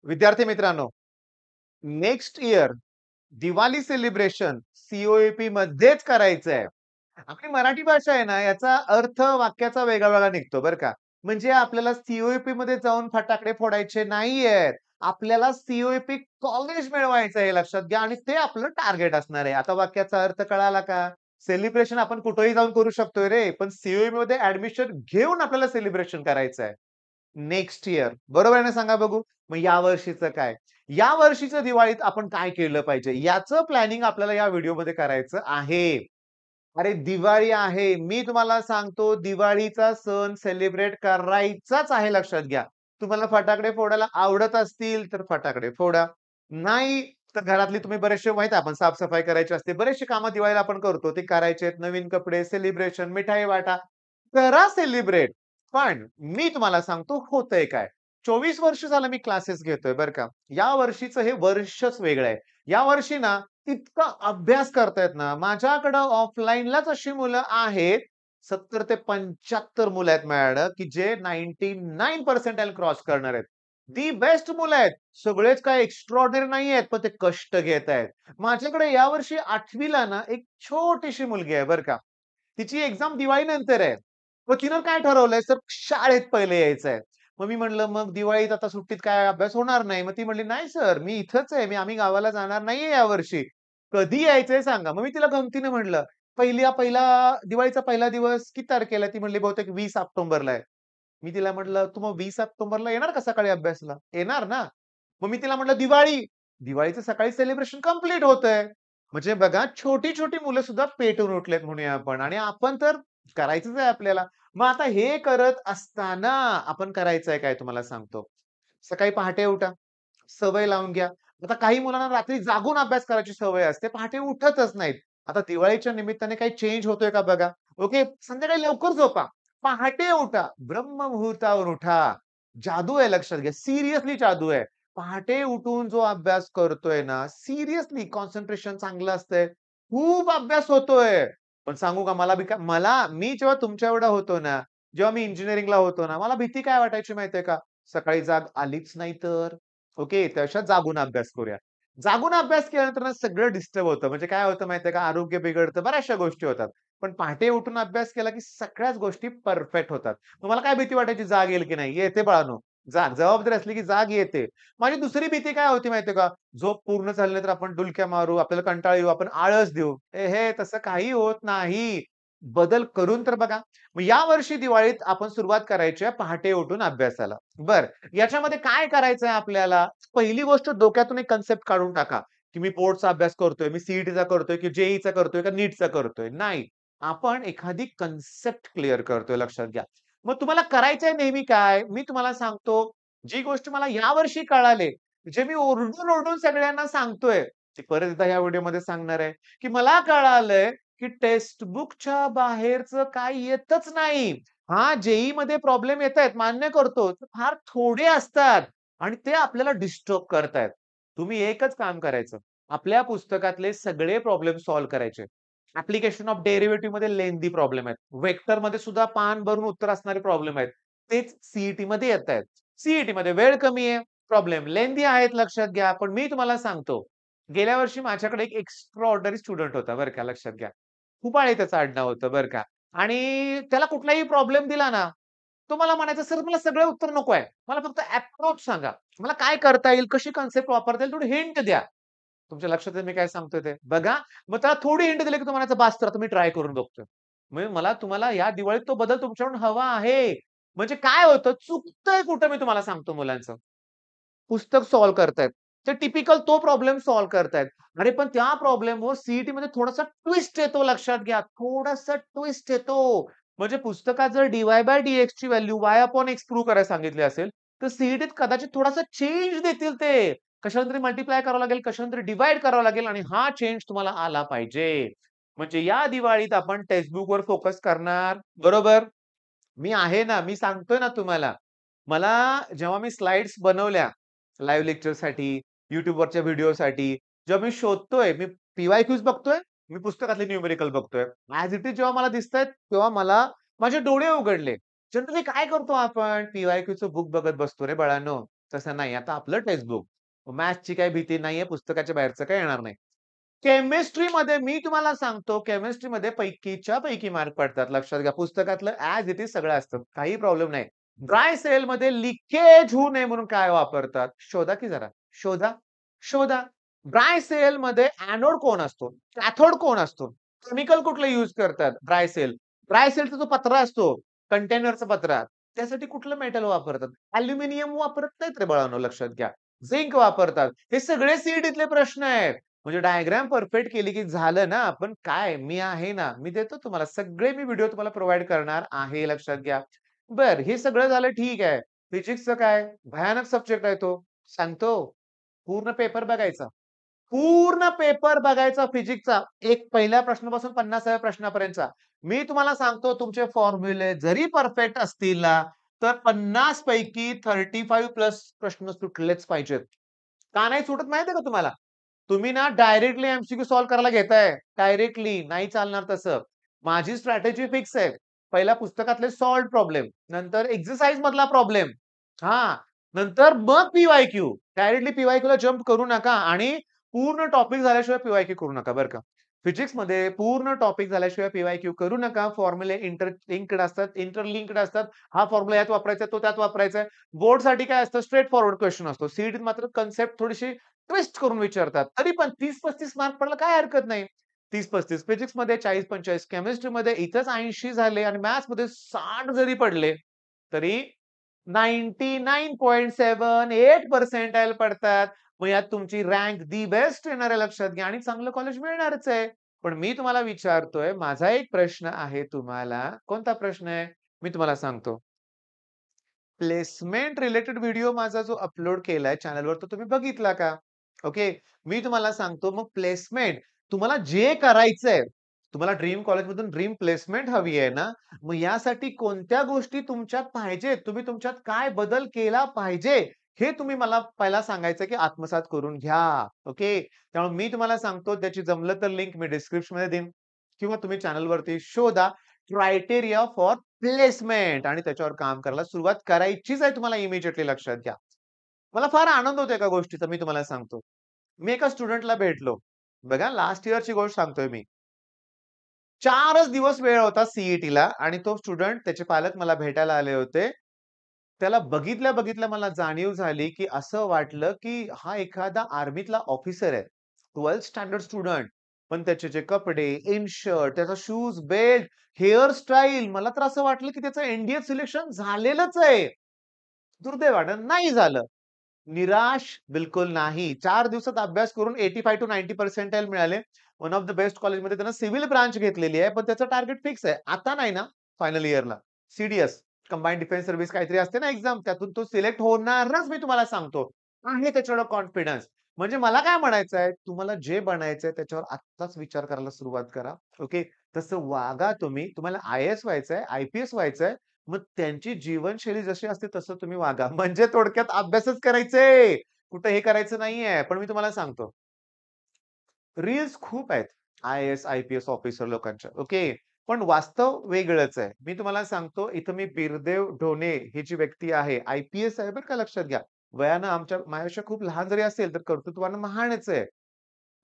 विद्यार्थी मित्रांनो, next year Diwali celebration सी-ओ-ए-पी मध्येच करायचं आहे. आपली मराठी भाषा आहे ना, याचा अर्थ वाक्याचा वेगळा-वेगळा निघतो बरं का. म्हणजे आपल्याला सी-ओ-ए-पी मध्ये जाऊन फटाकडे फोडायचे नाहीयेत. आपल्याला सी-ओ-ए-पी कॉलेज मिळवायचं आहे हे लक्षात घ्या आणि ते आपलं टार्गेट असणार आहे. आता वाक्याचा अर्थ कळाला का? सेलिब्रेशन आपण कुठेही जाऊन करू शकतोय रे, पण सी-ओ-ए-पी मध्ये ॲडमिशन घेऊन आपल्याला सेलिब्रेशन करायचं आहे. Next year. बरोबर आहे ना सांगा बघू? मग या वर्षीचं काय? या वर्षीच्या दिवाळीत आपण काय केलं पाहिजे? याचं प्लॅनिंग आपल्याला या व्हिडिओमध्ये करायचं आहे. अरे दिवाळी आहे. मी तुम्हाला सांगतो दिवाळीचा सण सेलिब्रेट करायचाच आहे लक्षात घ्या. तुम्हाला फटाकडे फोडायला आवडत असतील तर फटाकडे फोडा. नाही तर घरातली तुम्ही बरेचसे माहीत आहे आपण साफ करायची असते. बरेचसे कामं दिवाळीला आपण करतो. ते करायचे आहेत. नवीन कपडे, सेलिब्रेशन, मिठाई वाटा. करा सेलिब्रेट. पण मी तुम्हाला सांगतो होतंय काय? 24 वर्ष झालं मी क्लासेस घेतोय बरं का. या वर्षीचं हे वर्षच वेगळं आहे. या वर्षी ना इतका अभ्यास करतायत ना, माझ्याकडं ऑफलाईनलाच अशी मुलं आहेत, 70 ते 75 मुलं आहेत माझ्याकडं, की जे 99 पर्सेंटाइल क्रॉस करणार आहेत. दी बेस्ट मुलं आहेत. सगळेच काही एक्स्ट्राऑर्डिनरी नाही आहेत, पण ते कष्ट घेत आहेत. माझ्याकडे यावर्षी 8वी ना एक छोटीशी मुलगी आहे बरं का. तिची एक्झाम दिवाळीनंतर आहे. मग तिनं काय ठरवलंय, सर शाळेत पहिले यायचंय. मग मी म्हटलं, "मग दिवाळीत आता सुट्टीत काय अभ्यास होणार नाही?" मग ती म्हटली, "नाही सर, मी इथंच आहे. आम्ही गावाला जाणार नाहीये यावर्षी. कधी यायचंय सांगा." मग मी तिला गमतीने म्हटलं, पहिला दिवाळीचा पहिला दिवस किती तारखेला आहे?" ती म्हटली, "बहुतेक 20 ऑक्टोबरला आहे." मी तिला म्हटलं, "तू मग 20 ऑक्टोबरला येणार का सकाळी अभ्यासला?" "येणार ना." मग मी तिला म्हटलं, "दिवाळी." दिवाळीचं सकाळी सेलिब्रेशन कंप्लीट होतंय. म्हणजे बघा छोटी-छोटी मुलं सुद्धा पेटून उठलेत म्हणूया आपण आणि आपण तर करायचंच आहे आपल्याला. मग आता हे करत असताना आपण करायचंय काय तुम्हाला सांगतो. सकाळी पहाटे उठा. सवय लावून घ्या. आता काही मुलांना रात्री जागून अभ्यास करायची सवय असते. पहाटे उठतच नाहीत. आता दिवाळीच्या निमित्ताने काही चेंज होतोय का बघा. ओके. संध्याकाळी लवकर झोपा. पहाटे उठा. ब्रह्ममुहूर्तावर उठा. जादू आहे लक्षात घ्या. सिरियसली जादू आहे. पहाटे उठून जो अभ्यास करतोय ना, सिरियसली कॉन्सन्ट्रेशन चांगलं असतंय. खूप अभ्यास होतोय. पण सांगू का मी जेव्हा तुमच्या एवढा होतो ना, जेव्हा मी इंजिनिअरिंगला होतो ना, मला भीती काय वाटायची माहितीये का? सकाळी जाग आलीच नाही तर? ओके, त्यापेक्षा जागून अभ्यास करूया. जागून अभ्यास केल्यानंतर ना सगळं डिस्टर्ब होतं. म्हणजे काय होतं माहितीये का? आरोग्य बिघडतं, बऱ्याचशा गोष्टी होतात. पण पहाटे उठून अभ्यास केला की सगळ्याच गोष्टी परफेक्ट होतात. तुम्हाला काय भीती वाटायची जाग येईल की नाही? येते बाळांनो. जाग जबाबदारी असली की जाग येते. माझी दुसरी भीती काय होती माहितीये का? झोप पूर्ण झाली नाही तर आपण डुलक्या मारू, आपल्याला कंटाळा येऊ, आपण आळस देऊ. तसं काही होत नाही. बदल करून तर बघा. मग यावर्षी दिवाळीत आपण सुरुवात करायची आहे पहाटे उठून अभ्यासाला. बरं, याच्यामध्ये काय करायचंय आपल्याला? पहिली गोष्ट डोक्यातून एक कन्सेप्ट काढून टाका, की मी बोर्डचा अभ्यास करतोय, मी सी करतोय, की जे करतोय का नीटचा करतोय. नाही. आपण एखादी कन्सेप्ट क्लिअर करतोय लक्षात घ्या. मग तुम्हाला करायचंय नेहमी काय? मी तुम्हाला सांगतो, जी गोष्ट मला यावर्षी कळाले, जे मी ओरडून-ओरडून सगळ्यांना सांगतोय, ते परत एकदा या व्हिडिओमध्ये सांगणार आहे, की मला कळालंय, की टेक्स्ट बुकच्या बाहेरचं काही येतच नाही. हां, जे-ई-मध्ये प्रॉब्लेम येतायत मान्य करतो. फार थोडे असतात आणि ते आपल्याला डिस्टर्ब करतायत. तुम्ही एकच काम करायचं. आपल्या पुस्तकातले सगळे प्रॉब्लेम सॉल्व्ह करायचे. ॲप्लिकेशन ऑफ डेरिव्हेटिव्हमध्ये लेंथी प्रॉब्लेम आहेत. वेक्टरमध्ये सुद्धा पान भरून उत्तर असणारे प्रॉब्लेम आहेत. तेच सी-ई-टीमध्ये येतायत. सी-ई-टीमध्ये वेळ कमी आहे, प्रॉब्लेम लेंथी आहेत लक्षात घ्या. पण मी तुम्हाला सांगतो, गेल्या वर्षी माझ्याकडे एक एक्स्ट्रा ऑर्डिनरी स्टुडंट होता बरं का लक्षात घ्या. खूप त्याचं आडनाव होतं बरं का आणि त्याला कुठलाही प्रॉब्लेम दिला ना, तो मला म्हणायचा, "सर मला सगळं उत्तर नको आहे. मला फक्त अप्रोच सांगा. मला काय करता येईल, कशी कन्सेप्ट वापरता येईल, थोडी हिंट द्या." तुमच्या लक्षात आहे मी काय सांगतोय ते? बघा, मग त्याला थोडी हिंट दिली की तो म्हणायचा, "बास तर आता मी ट्राय करून बघतोय." म्हणजे मला तुम्हाला या दिवाळीत तो बदल तुमच्याकडून हवा आहे. म्हणजे काय होतं, चुकतंय कुठं मी तुम्हाला सांगतो मुलांचं. पुस्तक सॉल्व्ह करतायत. ते टिपिकल तो प्रॉब्लेम सॉल्व्ह करतायत. अरे पण त्या प्रॉब्लेमवर सी-ई-टीमध्ये थोडासा ट्विस्ट येतो लक्षात घ्या. थोडासा ट्विस्ट येतो. म्हणजे पुस्तकात जर डी-वाय/डी-एक्सची व्हॅल्यू y/x प्रूव्ह करायला सांगितली असेल, तर सी-ई-टीत कदाचित थोडासा चेंज देतील ते. कशाने तरी मल्टिप्लाय करावं लागेल, कशाने तरी डिव्हाईड करावं लागेल आणि हा चेंज तुम्हाला आला पाहिजे. म्हणजे या दिवाळीत आपण टेक्स्ट बुकवर फोकस करणार, बरोबर? मी आहे ना, मी सांगतोय ना तुम्हाला. मला जेव्हा मी स्लाइड्स बनवल्या लाईव्ह लेक्चरसाठी, YouTubeवरच्या व्हिडिओसाठी, जेव्हा मी शोधतोय, मी पी-वाय-क्यूज बघतोय, मी पुस्तकातले न्यूमेरिकल बघतोय. ॲज इट इज जेव्हा मला दिसतायत, तेव्हा मला माझे डोळे उघडले. जनरली काय करतो आपण? पी-वाय-क्यूचं बुक बघत बसतो रे बाळांनो. तसं नाही. आता आपलं टेक्स्टबुक. मॅथ्सची काही भीती नाहीये, पुस्तकाच्या बाहेरचं काही येणार नाही. केमिस्ट्रीमध्ये मी तुम्हाला सांगतो, केमिस्ट्रीमध्ये पैकीच्या पैकी मार्क पडतात. लक्षात घ्या. पुस्तकातलं ॲज इट इज सगळं असतं. काही प्रॉब्लेम नाही. ड्राय सेलमध्ये लिकेज होऊ नये म्हणून काय वापरतात? शोधा की जरा. शोधा, शोधा. ड्राय सेलमध्ये एनोड कोण असतो? कॅथोड कोण असतो? केमिकल कुठलं यूज करतात? Dry sale. ड्राय सेलचा जो पत्रा असतो, कंटेनरचा पत्रा, त्यासाठी कुठलं मेटल वापरतात? अॅल्युमिनियम वापरत नाहीत रे बाळांनो, लक्षात घ्या. झिंक वापरतात. हे सगळे सीईटीतले प्रश्न आहेत. म्हणजे डायग्राम परफेक्ट केली की झालं ना. पण काय मी आहे ना, मी देतो तुम्हाला सगळे मी व्हिडिओ तुम्हाला प्रोव्हाईड करणार आहे, लक्षात घ्या. बरं, हे सगळं झालं ठीक आहे. फिजिक्सचं काय? भयानक सब्जेक्ट आहे तो. सांगतो, पूर्ण पेपर बघायचा. पूर्ण पेपर बघायचा फिजिक्सचा. एक पहिल्या प्रश्नापासून 50व्या प्रश्नापर्यंतचा. मी तुम्हाला सांगतो तुमचे फॉर्म्युले जरी परफेक्ट असतील ना, तर 50 पैकी 35 प्लस प्रश्न सुटलेच पाहिजेत. का नाही सुटत माहिती आहे का तुम्हाला? तुम्ही ना डायरेक्टली एमसीक्यू सॉल्व्ह करायला घेताय. डायरेक्टली नाही चालणार तसं. माझी स्ट्रॅटेजी फिक्स आहे. पहिला पुस्तकातले सॉल्व्हड प्रॉब्लेम, नंतर एक्सरसाइज मधला प्रॉब्लेम. हां, नंतर मग पी-वाय-क्यू. डायरेक्टली पी-वाय-क्यूला जंप करू नका आणि पूर्ण टॉपिक झाल्याशिवाय पी-वाय-क्यू करू नका बरं का. फिजिक्समध्ये पूर्ण टॉपिक झाल्याशिवाय पी-वाय-क्यू करू नका. फॉर्म्युले इंटरलिंक्ड असतात, इंटरलिंक्ड असतात. हा फॉर्म्युला यात वापरायचा आहे, तो त्यात वापरायचा आहे. बोर्डसाठी काय असतं स्ट्रेट फॉरवर्ड क्वेशन असतो. सीईटीत मात्र कन्सेप्ट थोडीशी ट्विस्ट करून विचारतात. तरी पण 30-35 मार्क पडला काय हरकत नाही. 30-35 फिजिक्समध्ये 40-45 केमिस्ट्रीमध्ये इथंच 80 झाले आणि मॅथ्समध्ये 60 जरी पडले, तरी 99.78 पर्सेंटाइल पडतात. मग यात तुमची रँक दी बेस्ट येणार आहे, लक्षात घ्या आणि चांगलं कॉलेज मिळणारच आहे. पण मी तुम्हाला विचारतोय, माझा एक प्रश्न आहे तुम्हाला. कोणता प्रश्न आहे? मी तुम्हाला सांगतो. प्लेसमेंट रिलेटेड व्हिडिओ माझा जो अपलोड केलाय चॅनलवर तो तुम्ही बघितला का? ओके. मी तुम्हाला सांगतो मग प्लेसमेंट तुम्हाला जे करायचंय, तुम्हाला ड्रीम कॉलेजमधून ड्रीम प्लेसमेंट हवी आहे ना, मग यासाठी कोणत्या गोष्टी तुमच्यात पाहिजेत, तुम्ही तुमच्यात काय बदल केला पाहिजे, हे तुम्ही मला पहिला सांगायचं की आत्मसात करून घ्या. ओके. त्यामुळे मी तुम्हाला सांगतो त्याची जमलं तर लिंक मी डिस्क्रिप्शनमध्ये देईन किंवा तुम्ही चॅनलवरती शोधा. क्रायटेरिया फॉर प्लेसमेंट आणि त्याच्यावर काम करायला सुरुवात करायचीच आहे तुम्हाला इमिजिएटली लक्षात घ्या. मला फार आनंद होतो एका गोष्टीचा मी तुम्हाला सांगतो. मी एका स्टुडंटला भेटलो. बघा लास्ट इयरची गोष्ट सांगतोय मी. 4च दिवस वेळ होता सीईटीला आणि तो स्टुडंट त्याचे पालक मला भेटायला आले होते. त्याला बघितल्या-बघितल्या मला जाणीव झाली, की असं वाटलं, की हा एखादा आर्मीतला ऑफिसर आहे. 12th standard student. पण त्याचे जे कपडे, इन शर्ट, त्याचा शूज, बेल्ट, हेअर स्टाईल मला तर असं वाटलं, की त्याचं एनडीए सिलेक्शन झालेलंच आहे. दुर्दैवानं नाही झालं. निराश बिलकुल नाही. 4 दिवसात अभ्यास करून 85 टू 90 पर्सेंटाइल मिळाले. वन ऑफ द बेस्ट कॉलेजमध्ये त्यानं सिव्हिल ब्रांच घेतलेली आहे. पण त्याचं टार्गेट फिक्स आहे. आता नाही ना, फायनल इयरला. सीडीएस, कंबाईन्ड डिफेन्स सर्व्हिस काहीतरी असते ना एक्झाम, त्यातून तो सिलेक्ट होणारच मी तुम्हाला सांगतो. आहे त्याच्यावर कॉन्फिडन्स. म्हणजे मला काय म्हणायचं आहे, तुम्हाला जे बनायचंय त्याच्यावर आत्ताच विचार करायला सुरुवात करा. ओके. तसं वागा तुम्ही. तुम्हाला आय-ए-एस व्हायचंय, आय-पी-एस व्हायचंय. मग त्यांची जीवनशैली जशी असते तसं तुम्ही वागा. म्हणजे थोडक्यात अभ्यासच करायचे. कुठे हे करायचं नाहीये. पण मी तुम्हाला सांगतो, रील्स खूप आहेत. आय-ए-एस, आय-पी-एस ऑफिसर लोकांच्या. ओके. पण वास्तव वेगळंच आहे. मी तुम्हाला सांगतो, इथं मी बिरदेव ढोणे ही जी व्यक्ती आहे, आय-पी-एस आहे बरं का लक्षात घ्या. वयानं माझ्यापेक्षा खूप लहान जरी असेल, तर कर्तृत्वानं महानच आहे.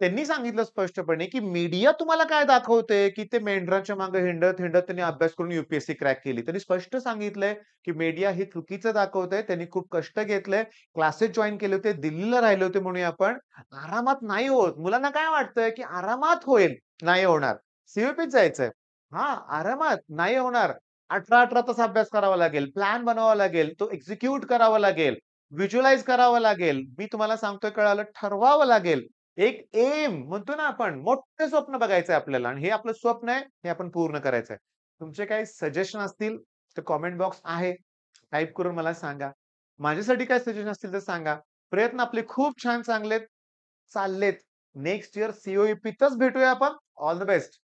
त्यांनी सांगितलं स्पष्टपणे, की मीडिया तुम्हाला काय दाखवते, की ते मेंढराच्या मागे हिंडत-हिंडत त्यांनी अभ्यास करून यू-पी-एस-सी क्रॅक केली. त्यांनी स्पष्ट सांगितलंय, की मीडिया हे चुकीचं दाखवतंय. त्यांनी खूप कष्ट घेतले, क्लासेस जॉइन केले होते, दिल्लीला राहिले होते म्हणूया आपण. आरामात नाही होत. मुलांना काय वाटतंय, की आरामात होईल. नाही होणार. सी जायचंय. हां, आरामात नाही होणार. 18-18 तास अभ्यास करावा लागेल. प्लॅन बनवावा लागेल. तो एक्झिक्यूट करावा लागेल. व्हिज्युअलाइज करावं लागेल. मी तुम्हाला सांगतोय कळालं, ठरवावं लागेल. एक एम म्हणतो ना आपण, मोठे स्वप्न बघायचंय आपल्याला आणि हे आपलं स्वप्न आहे, हे आपण पूर्ण करायचंय. तुमचे काही सजेशन असतील, तर कमेंट बॉक्स आहे. टाइप करून मला सांगा. माझ्यासाठी काय सजेशन असतील तर सांगा. प्रयत्न आपले खूप छान चांगलेत, चाललेत. नेक्स्ट इयर सी भेटूया आपण. All the best.